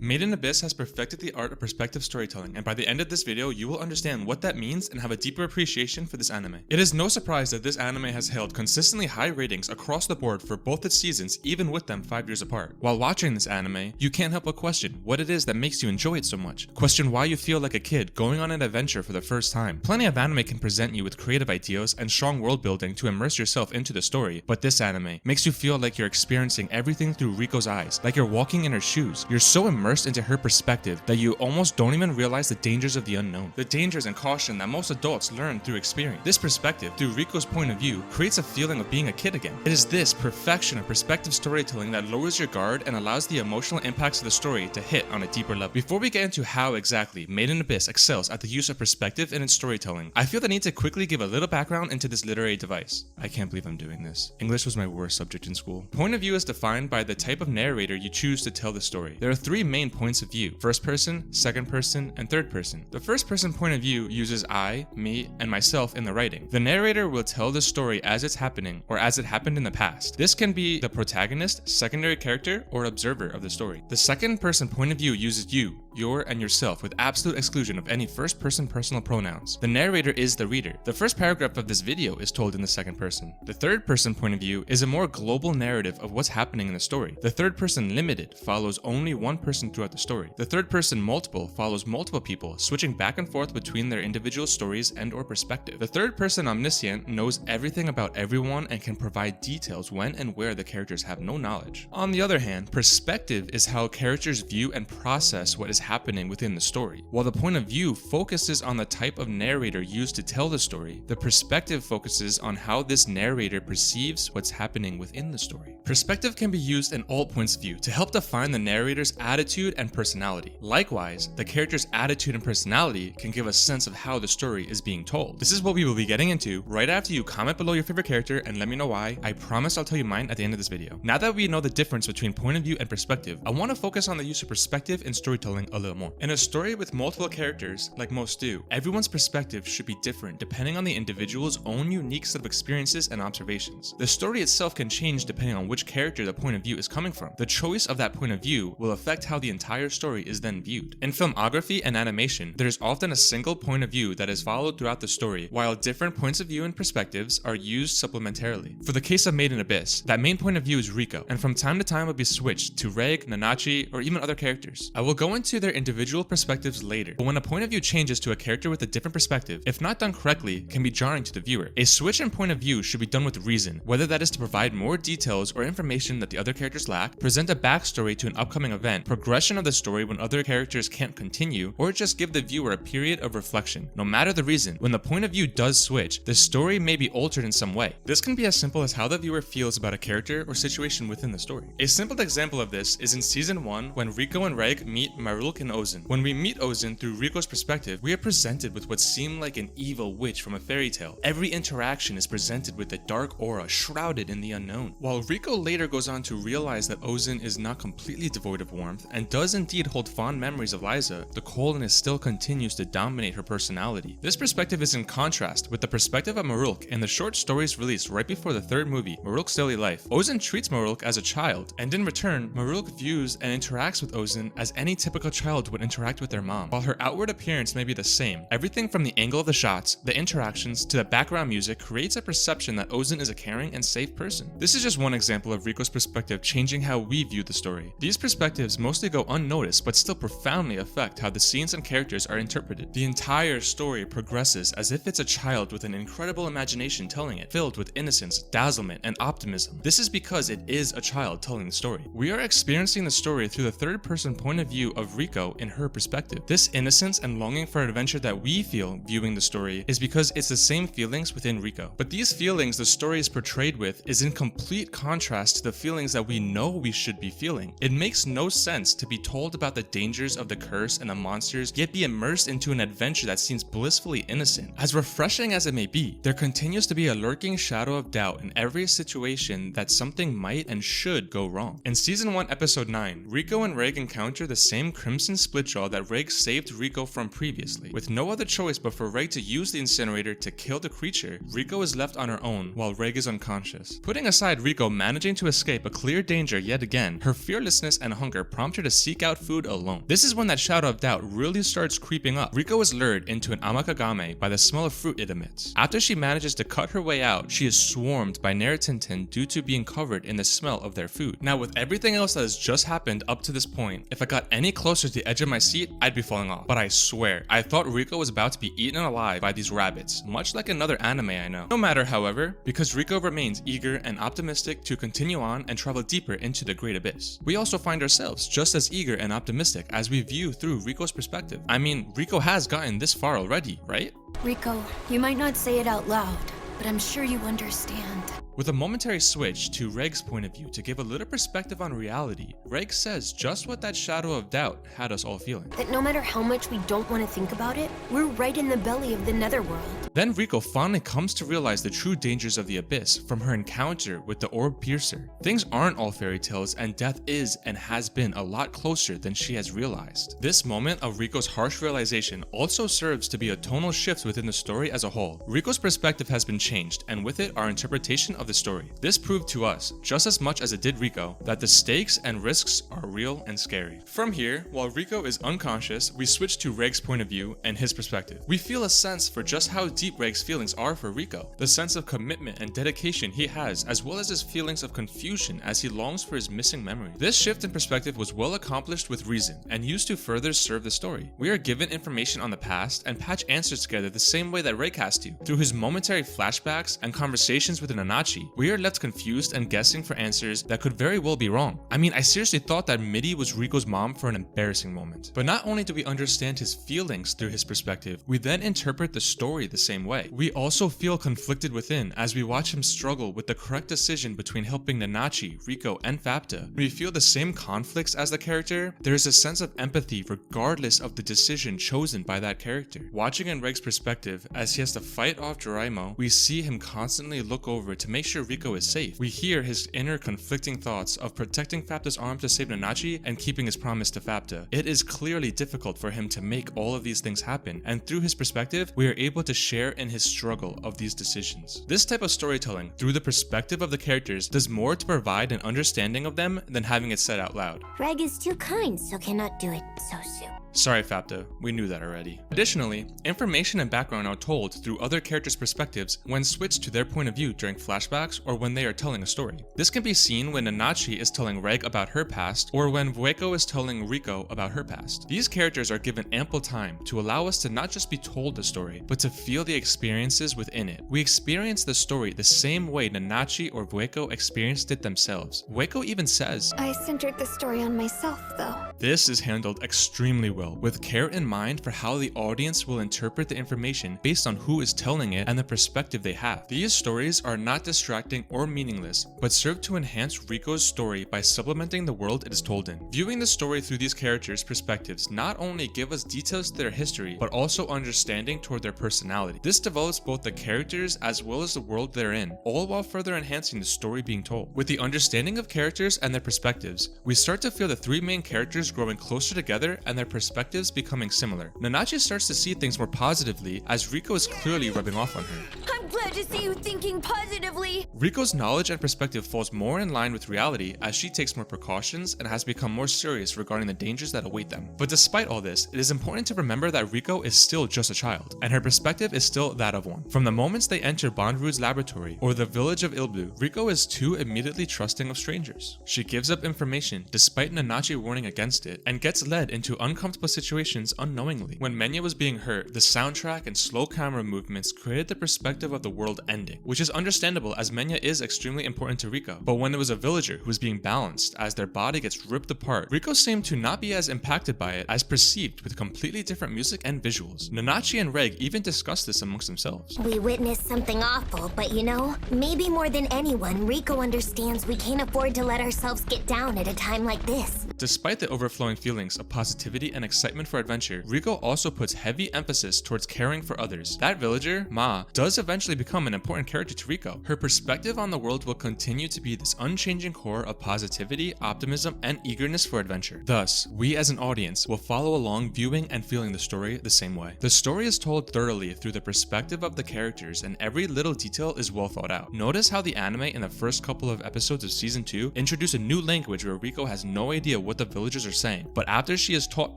Made in Abyss has perfected the art of perspective storytelling, and by the end of this video, you will understand what that means and have a deeper appreciation for this anime. It is no surprise that this anime has held consistently high ratings across the board for both its seasons, even with them 5 years apart. While watching this anime, you can't help but question what it is that makes you enjoy it so much. Question why you feel like a kid going on an adventure for the first time. Plenty of anime can present you with creative ideas and strong world building to immerse yourself into the story, but this anime makes you feel like you're experiencing everything through Riko's eyes, like you're walking in her shoes. You're so immersed into her perspective that you almost don't even realize the dangers of the unknown. The dangers and caution that most adults learn through experience. This perspective, through Riko's point of view, creates a feeling of being a kid again. It is this perfection of perspective storytelling that lowers your guard and allows the emotional impacts of the story to hit on a deeper level. Before we get into how exactly Made in Abyss excels at the use of perspective in its storytelling, I feel the need to quickly give a little background into this literary device. I can't believe I'm doing this. English was my worst subject in school. Point of view is defined by the type of narrator you choose to tell the story. There are 3 main points of view: first person, second person, and third person. The first person point of view uses I, me, and myself in the writing. The narrator will tell the story as it's happening or as it happened in the past. This can be the protagonist, secondary character, or observer of the story. The second person point of view uses you, your, and yourself with absolute exclusion of any first person personal pronouns. The narrator is the reader. The first paragraph of this video is told in the second person. The third person point of view is a more global narrative of what's happening in the story. The third person limited follows only one person throughout the story. The third person multiple follows multiple people, switching back and forth between their individual stories and or perspective. The third person omniscient knows everything about everyone and can provide details when and where the characters have no knowledge. On the other hand, perspective is how characters view and process what is happening within the story. While the point of view focuses on the type of narrator used to tell the story, the perspective focuses on how this narrator perceives what's happening within the story. Perspective can be used in all points of view to help define the narrator's attitude and personality. Likewise, the character's attitude and personality can give a sense of how the story is being told. This is what we will be getting into right after you comment below your favorite character and let me know why. I promise I'll tell you mine at the end of this video. Now that we know the difference between point of view and perspective, I want to focus on the use of perspective in storytelling a little more. In a story with multiple characters, like most do, everyone's perspective should be different depending on the individual's own unique set of experiences and observations. The story itself can change depending on which character the point of view is coming from. The choice of that point of view will affect how the entire story is then viewed. In filmography and animation, there is often a single point of view that is followed throughout the story, while different points of view and perspectives are used supplementarily. For the case of Made in Abyss, that main point of view is Riko, and from time to time will be switched to Reg, Nanachi, or even other characters. I will go into their individual perspectives later, but when a point of view changes to a character with a different perspective, if not done correctly, can be jarring to the viewer. A switch in point of view should be done with reason, whether that is to provide more details or information that the other characters lack, present a backstory to an upcoming event, progression of the story when other characters can't continue, or just give the viewer a period of reflection. No matter the reason, when the point of view does switch, the story may be altered in some way. This can be as simple as how the viewer feels about a character or situation within the story. A simple example of this is in season 1 when Riko and Reg meet Marulk and Ozen. When we meet Ozen through Riko's perspective, we are presented with what seemed like an evil witch from a fairy tale. Every interaction is presented with a dark aura shrouded in the unknown. While Riko later goes on to realize that Ozen is not completely devoid of warmth and does indeed hold fond memories of Liza, the coldness still continues to dominate her personality. This perspective is in contrast with the perspective of Marulk in the short stories released right before the third movie, Marulk's Daily Life. Ozen treats Marulk as a child, and in return, Marulk views and interacts with Ozen as any typical child would interact with their mom. While her outward appearance may be the same, everything from the angle of the shots, the interactions, to the background music creates a perception that Ozen is a caring and safe person. This is just one example of Riko's perspective changing how we view the story. These perspectives mostly go unnoticed but still profoundly affect how the scenes and characters are interpreted. The entire story progresses as if it's a child with an incredible imagination telling it, filled with innocence, dazzlement, and optimism. This is because it is a child telling the story. We are experiencing the story through the third person point of view of Riko in her perspective. This innocence and longing for adventure that we feel viewing the story is because it's the same feelings within Riko. But these feelings the story is portrayed with is in complete contrast to the feelings that we know we should be feeling. It makes no sense to be told about the dangers of the curse and the monsters, yet be immersed into an adventure that seems blissfully innocent. As refreshing as it may be, there continues to be a lurking shadow of doubt in every situation that something might and should go wrong. In season 1 episode 9, Riko and Reg encounter the same crimson splitjaw that Reg saved Riko from previously. With no other choice but for Reg to use the incinerator to kill the creature, Riko is left on her own while Reg is unconscious. Putting aside Riko managing to escape a clear danger yet again, her fearlessness and hunger prompt her to to seek out food alone. This is when that shadow of doubt really starts creeping up. Riko is lured into an amakagame by the smell of fruit it emits. After she manages to cut her way out, she is swarmed by Naratintin due to being covered in the smell of their food. Now, with everything else that has just happened up to this point, if I got any closer to the edge of my seat, I'd be falling off. But I swear, I thought Riko was about to be eaten alive by these rabbits, much like another anime I know. No matter, however, because Riko remains eager and optimistic to continue on and travel deeper into the Great Abyss. We also find ourselves just as eager and optimistic as we view through Riko's perspective. I mean, Riko has gotten this far already, right? Riko, you might not say it out loud, but I'm sure you understand. With a momentary switch to Reg's point of view to give a little perspective on reality, Reg says just what that shadow of doubt had us all feeling. That no matter how much we don't want to think about it, we're right in the belly of the netherworld. Then Riko finally comes to realize the true dangers of the abyss from her encounter with the orb piercer. Things aren't all fairy tales, and death is and has been a lot closer than she has realized. This moment of Riko's harsh realization also serves to be a tonal shift within the story as a whole. Riko's perspective has been changed, and with it our interpretation of the story. This proved to us, just as much as it did Riko, that the stakes and risks are real and scary. From here, while Riko is unconscious, we switch to Reg's point of view and his perspective. We feel a sense for just how deep Reg's feelings are for Riko, the sense of commitment and dedication he has, as well as his feelings of confusion as he longs for his missing memory. This shift in perspective was well accomplished with reason and used to further serve the story. We are given information on the past and patch answers together the same way that Reg has to. Through his momentary flashbacks and conversations with Nanachi, we are left confused and guessing for answers that could very well be wrong. I mean, I seriously thought that Midi was Riko's mom for an embarrassing moment. But not only do we understand his feelings through his perspective, we then interpret the story the same way. We also feel conflicted within as we watch him struggle with the correct decision between helping Nanachi, Riko, and Fapta. We feel the same conflicts as the character. There is a sense of empathy regardless of the decision chosen by that character. Watching in Reg's perspective, as he has to fight off Doraemon, we see him constantly look over to make sure Riko is safe. We hear his inner conflicting thoughts of protecting Fapta's arm to save Nanachi and keeping his promise to Fapta. It is clearly difficult for him to make all of these things happen, and through his perspective, we are able to share in his struggle of these decisions. This type of storytelling, through the perspective of the characters, does more to provide an understanding of them than having it said out loud. Reg is too kind, so cannot do it so soon. Sorry Fapta, we knew that already. Additionally, information and background are told through other characters' perspectives when switched to their point of view during flashbacks or when they are telling a story. This can be seen when Nanachi is telling Reg about her past or when Vueko is telling Riko about her past. These characters are given ample time to allow us to not just be told the story, but to feel the experiences within it. We experience the story the same way Nanachi or Vueko experienced it themselves. Vueko even says, I centered the story on myself, though. This is handled extremely well, with care in mind for how the audience will interpret the information based on who is telling it and the perspective they have. These stories are not distracting or meaningless, but serve to enhance Riko's story by supplementing the world it is told in. Viewing the story through these characters' perspectives not only give us details to their history, but also understanding toward their personality. This develops both the characters as well as the world they're in, all while further enhancing the story being told. With the understanding of characters and their perspectives, we start to feel the three main characters growing closer together and their perspectives becoming similar. Nanachi starts to see things more positively as Riko is clearly rubbing off on her. I'm glad to see you thinking positively. Riko's knowledge and perspective falls more in line with reality as she takes more precautions and has become more serious regarding the dangers that await them. But despite all this, it is important to remember that Riko is still just a child, and her perspective is still that of one. From the moments they enter Bondrud's laboratory or the village of Ilbu, Riko is too immediately trusting of strangers. She gives up information despite Nanachi warning against it, and gets led into uncomfortable situations unknowingly. When Menya was being hurt, the soundtrack and slow camera movements created the perspective of the world ending, which is understandable as Menya is extremely important to Riko. But when it was a villager who was being balanced as their body gets ripped apart, Riko seemed to not be as impacted by it as perceived with completely different music and visuals. Nanachi and Reg even discussed this amongst themselves. We witnessed something awful, but you know, maybe more than anyone, Riko understands we can't afford to let ourselves get down at a time like this. Despite the overflowing feelings of positivity and excitement for adventure, Riko also puts heavy emphasis towards caring for others. That villager, Ma, does eventually become become an important character to Riko. Her perspective on the world will continue to be this unchanging core of positivity, optimism, and eagerness for adventure. Thus, we as an audience will follow along viewing and feeling the story the same way. The story is told thoroughly through the perspective of the characters, and every little detail is well thought out. Notice how the anime in the first couple of episodes of season 2 introduce a new language where Riko has no idea what the villagers are saying, but after she is taught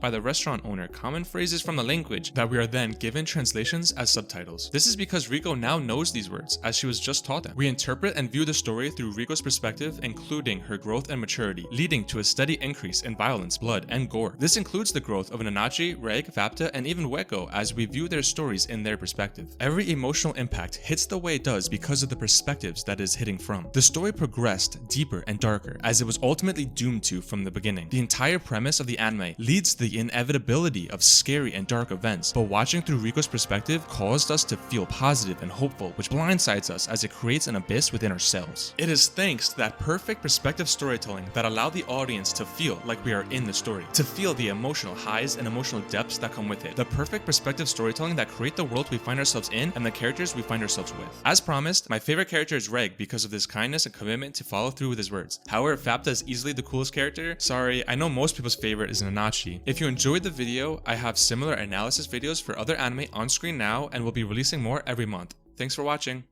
by the restaurant owner common phrases from the language that we are then given translations as subtitles. This is because Riko now knows these words as she was just taught them. We interpret and view the story through Riko's perspective, including her growth and maturity, leading to a steady increase in violence, blood, and gore. This includes the growth of Nanachi, Reg, Vapta, and even Vueko as we view their stories in their perspective. Every emotional impact hits the way it does because of the perspectives that is hitting from. The story progressed deeper and darker as it was ultimately doomed to from the beginning. The entire premise of the anime leads to the inevitability of scary and dark events, but watching through Riko's perspective caused us to feel positive and hopeful, which blindsides us as it creates an abyss within ourselves. It is thanks to that perfect perspective storytelling that allowed the audience to feel like we are in the story, to feel the emotional highs and emotional depths that come with it. The perfect perspective storytelling that create the world we find ourselves in and the characters we find ourselves with. As promised, my favorite character is Reg because of his kindness and commitment to follow through with his words. However, Vapta is easily the coolest character. Sorry, I know most people's favorite is Nanachi. If you enjoyed the video, I have similar analysis videos for other anime on screen now and will be releasing more every month. Thanks for watching.